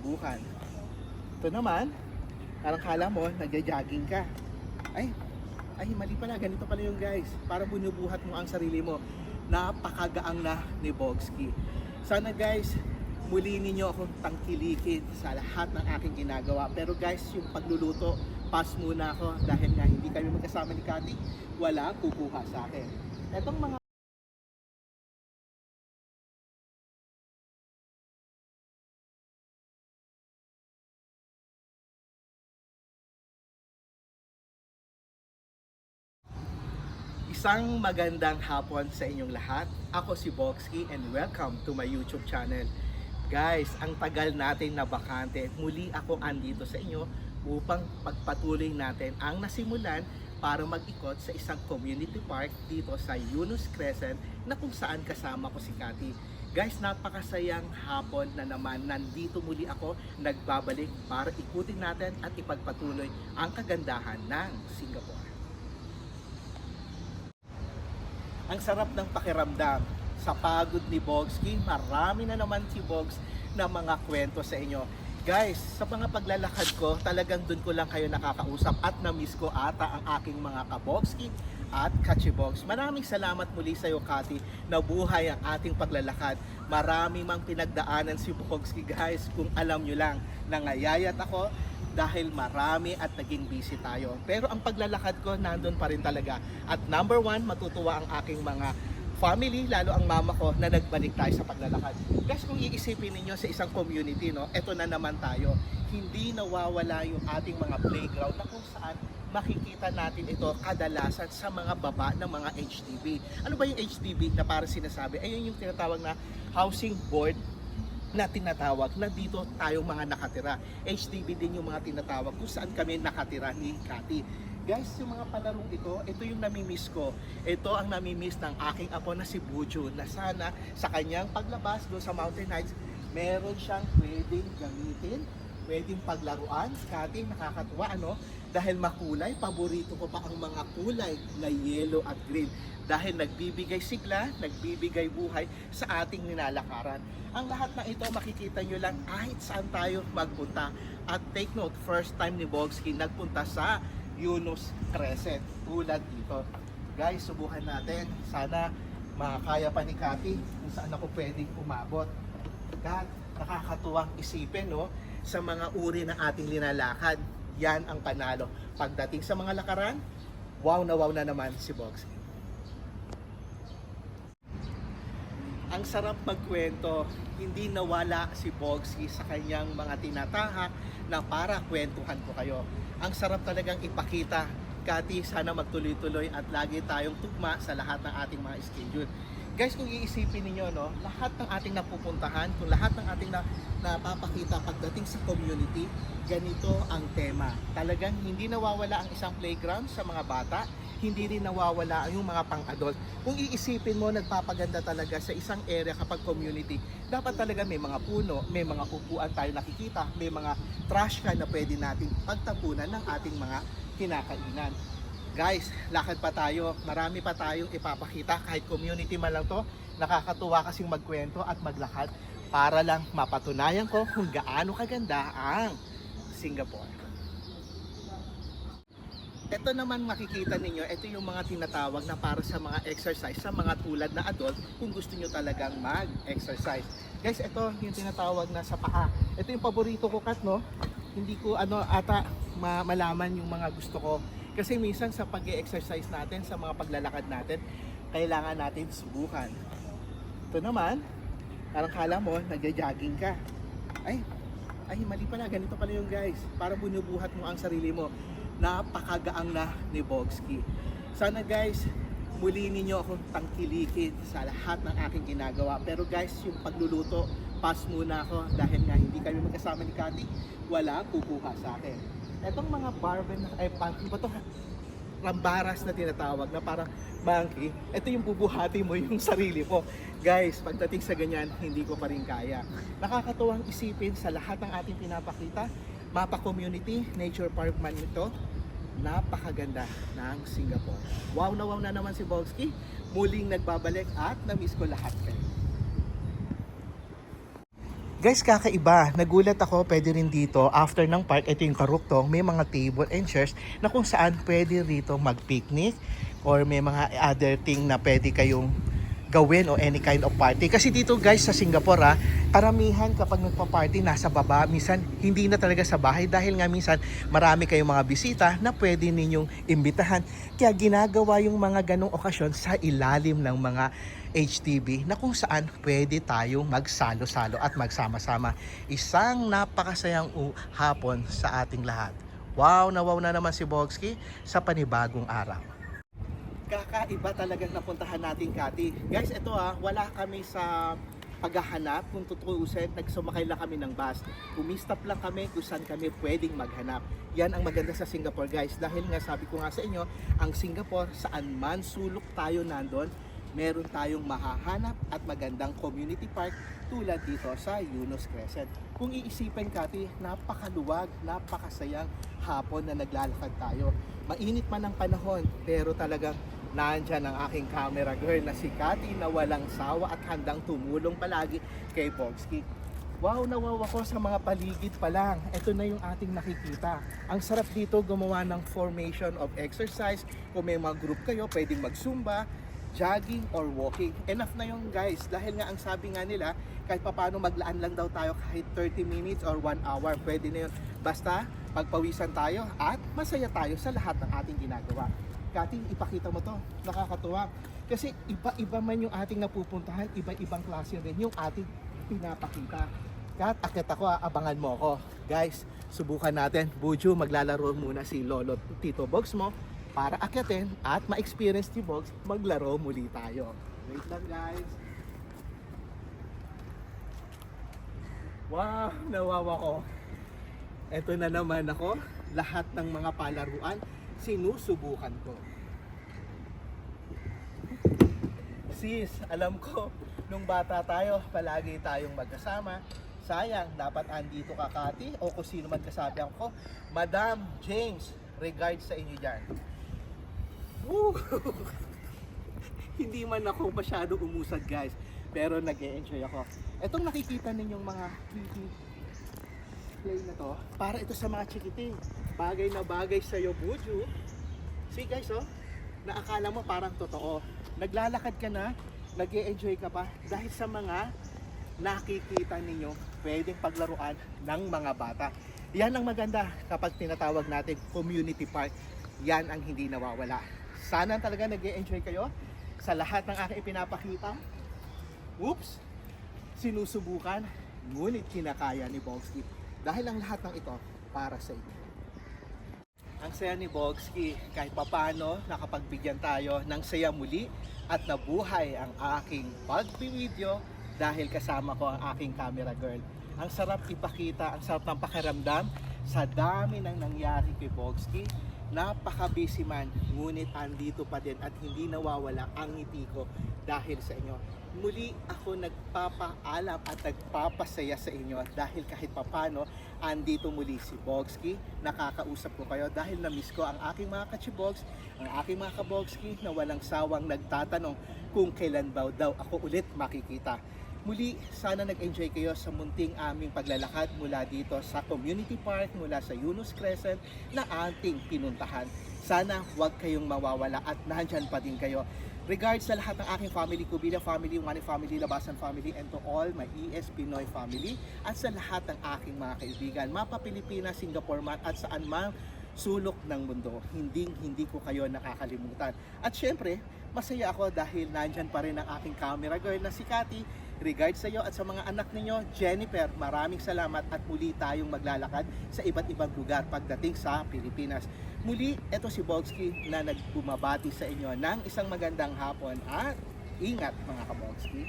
subukan. Ito naman, parang kala mo, nagja-jogging ka. Ay, mali pala. Ganito pala yung guys. Para bunubuhat mo ang sarili mo. Napakagaang na ni Bogsky. Sana guys, muli ninyo akong tangkilikin sa lahat ng aking ginagawa. Pero guys, yung pagluluto, pass muna ako dahil nga hindi kami magkasama ni Cathy, wala kukuha sa akin. Etong mga isang magandang hapon sa inyong lahat. Ako si Bogsky and welcome to my YouTube channel. Guys, ang tagal natin na bakante, muli akong andito sa inyo upang pagpatuloy natin ang nasimulan para mag-ikot sa isang community park dito sa Yunus Crescent na kung saan kasama ko si Cathy. Guys, napakasayang hapon na naman nandito muli ako nagbabalik para ikutin natin at ipagpatuloy ang kagandahan ng Singapore. Ang sarap ng pakiramdam sa pagod ni Bogsky. Marami na naman si Bogs na mga kwento sa inyo. Guys, sa mga paglalakad ko, talagang dun ko lang kayo nakakausap at na-miss ko ata ang aking mga ka-Bogsky at ka-Chibogs. Maraming salamat muli sa iyo, Cathy, na buhay ang ating paglalakad. Marami mang pinagdaanan si Bogsky, guys. Kung alam nyo lang, nangayayat ako dahil marami at naging busy tayo. Pero ang paglalakad ko nandun pa rin talaga. At number one, matutuwa ang aking mga family, lalo ang mama ko na nagbalik tayo sa paglalakad. Guys, kung iisipin ninyo sa isang community, no, eto na naman tayo. Hindi nawawala yung ating mga playground na kung saan makikita natin ito kadalasan sa mga baba ng mga HDB. Ano ba yung HDB na para sinasabi? Ayun yung tinatawag na housing board na tinatawag na dito tayong mga nakatira. HDB din yung mga tinatawag kung saan kami nakatira ni Cathy. Guys, yung mga palarong ito yung namimiss ko. Ito ang namimiss ng aking apo na si Bujo, na sana sa kanyang paglabas doon sa Mountain Heights, meron siyang pwedeng gamitin, pwedeng paglaruan. Cathy, nakakatuwa ano? Dahil makulay, paborito ko pa ang mga kulay na yellow at green. Dahil nagbibigay sigla, nagbibigay buhay sa ating nilalakaran. Ang lahat na ito makikita nyo lang kahit saan tayo magpunta. At take note, first time ni Bogsky nagpunta sa Yunus Crescent tulad dito. Guys, subukan natin. Sana makakaya pa ni Cathy kung saan ako pwedeng umabot. At nakakatuwang isipin, no? Sa mga uri ng ating linalakad, yan ang panalo. Pagdating sa mga lakaran, wow na naman si Bogsky. Ang sarap magkwento, hindi nawala si Bogsky sa kanyang mga tinatahak na para kwentuhan ko kayo. Ang sarap talagang ipakita. Cathy, sana magtuloy-tuloy at lagi tayong tugma sa lahat ng ating mga schedule. Guys, kung iisipin niyo, no, lahat ng ating napupuntahan, kung lahat ng ating napapakita pagdating sa community, ganito ang tema. Talagang hindi nawawala ang isang playground sa mga bata, hindi rin nawawala yung mga pang-adult. Kung iisipin mo, nagpapaganda talaga sa isang area kapag community. Dapat talaga may mga puno, may mga upuan tayo nakikita, may mga trash can na pwede natin pagtapunan ng ating mga kinakainan. Guys, lakad pa tayo. Marami pa tayong ipapakita kahit community man lang to. Nakakatuwa kasing magkwento at maglakad para lang mapatunayan ko kung gaano kaganda ang Singapore. Ito naman makikita ninyo, ito yung mga tinatawag na para sa mga exercise sa mga tulad na adult kung gusto nyo talagang mag-exercise. Guys, ito yung tinatawag na sa paa. Ito yung paborito ko, Kat, no? Hindi ko malaman yung mga gusto ko. Kasi minsan sa pag-exercise natin, sa mga paglalakad natin, kailangan natin subukan. Ito naman, parang kala mo, nagja-jogging ka. Ay, mali pala. Ganito pala yung guys. Para bunubuhat mo ang sarili mo. Napakagaang na ni Bogsky. Sana guys, muli ninyo akong tangkilikin sa lahat ng aking ginagawa. Pero guys, yung pagluluto, pass muna ako dahil nga hindi kami magkasama ni Cathy, wala kukuha sa akin. Etong mga barbell na rambaras na tinatawag na parang monkey, ito yung bubuhati mo yung sarili mo. Guys, pagdating sa ganyan, hindi ko pa rin kaya. Nakakatuwang isipin sa lahat ng ating pinapakita, Mapa Community, Nature Park man ito, napakaganda ng Singapore. Wow na naman si Bogsky. Muling nagbabalik at na-miss ko lahat kayo. Guys, kakaiba. Nagulat ako, pwede rin dito, after ng park, ito yung karuktong, may mga table and chairs na kung saan pwede rito mag-picnic or may mga other thing na pwede kayong gawin o any kind of party. Kasi dito guys sa Singapore karamihan kapag nagpa-party nasa baba, minsan hindi na talaga sa bahay dahil nga minsan marami kayong mga bisita na pwede ninyong imbitahan. Kaya ginagawa yung mga ganong okasyon sa ilalim ng mga HDB na kung saan pwede tayong magsalo-salo at magsama-sama. Isang napakasayang hapon sa ating lahat. Wow na naman si Bogsky sa panibagong araw. Kakaiba talagang napuntahan natin, Kati. Guys, ito wala kami sa paghahanap. Kung tutuusin, nagsumakay lang kami ng bus. Umistop lang kami kung saan kami pwedeng maghanap. Yan ang maganda sa Singapore, guys. Dahil nga sabi ko nga sa inyo, ang Singapore, saan man sulok tayo nandun, meron tayong mahahanap at magandang community park tulad dito sa Eunos Crescent. Kung iisipin, Kati, napakaluwag, napakasayang hapon na naglalakad tayo. Mainit man ang panahon, pero talagang nandyan ang aking camera girl na si Kati na walang sawa at handang tumulong palagi kay Bogsky. Wow, nawawa ko sa mga paligid pa lang. Ito na yung ating nakikita. Ang sarap dito gumawa ng formation of exercise. Kung may mga group kayo, pwedeng mag-zumba, jogging, or walking. Enough na yun guys. Dahil nga ang sabi nga nila, kahit paano maglaan lang daw tayo kahit 30 minutes or 1 hour. Pwede na yun. Basta pagpawisan tayo at masaya tayo sa lahat ng ating ginagawa. Kati, ipakita mo to. Nakakatuwa. Kasi iba-iba man yung ating napupuntahan, iba-ibang klase rin yung ating pinapakita. Kat, akit ako, abangan mo ako. Guys, subukan natin. Buju, maglalaro muna si Lolo Tito Bogs mo para akyatin at ma-experience ni Bogs, maglaro muli tayo. Wait lang guys. Wow, nawawa ko. Eto na naman ako. Lahat ng mga palaruan sinusubukan ko. Sis, alam ko, nung bata tayo, palagi tayong magkasama. Sayang, dapat andito ka, Kati, o kung sino man kasabi ko. Madam James, regards sa inyo dyan. Woo! Hindi man ako masyado umusad, guys, pero nag-e-enjoy ako. Etong nakikita ninyong mga play na to, para ito sa mga chikiting. Bagay na bagay sa'yo, Buju. See guys, naakala mo parang totoo. Naglalakad ka na, nag-e-enjoy ka pa dahil sa mga nakikita ninyo pwedeng paglaruan ng mga bata. Yan ang maganda kapag tinatawag natin community park. Yan ang hindi nawawala. Sana talaga nag-e-enjoy kayo sa lahat ng aking ipinapakita. Oops! Sinusubukan, ngunit kinakaya ni Bogsky. Dahil ang lahat ng ito para sa inyo. Ang saya ni Bogsky, kahit papano nakapagbigyan tayo ng saya muli at nabuhay ang aking pagbi-video dahil kasama ko ang aking camera girl. Ang sarap ipakita, ang sarap ng pakiramdam sa dami ng nangyari kay Bogsky. Napaka-busy man, ngunit andito pa din at hindi nawawala ang ngiti ko dahil sa inyo. Muli ako nagpapaalam at nagpapasaya sa inyo dahil kahit papano andito muli si Bogsky. Nakakausap ko kayo dahil na-miss ko ang aking mga kachibogs, ang aking mga kabogsky na walang sawang nagtatanong kung kailan daw ako ulit makikita. Muli, sana nag-enjoy kayo sa munting aming paglalakad mula dito sa community park, mula sa Eunos Crescent na ating pinuntahan. Sana huwag kayong mawawala at nandyan pa din kayo. Regards sa lahat ng aking family, Kubila family, Wani family, Labasan family, and to all my ES Pinoy family, at sa lahat ng aking mga kaibigan, mapa Pilipinas, Singapore man, at saan man sulok ng mundo. Hindi ko kayo nakakalimutan. At syempre, masaya ako dahil nandyan pa rin ang aking camera girl na si Kati. Regards sa iyo at sa mga anak ninyo, Jennifer, maraming salamat at muli tayong maglalakad sa iba't ibang lugar pagdating sa Pilipinas. Muli, ito si Bogsky na nagbumabati sa inyo ng isang magandang hapon at ingat mga kabogsky.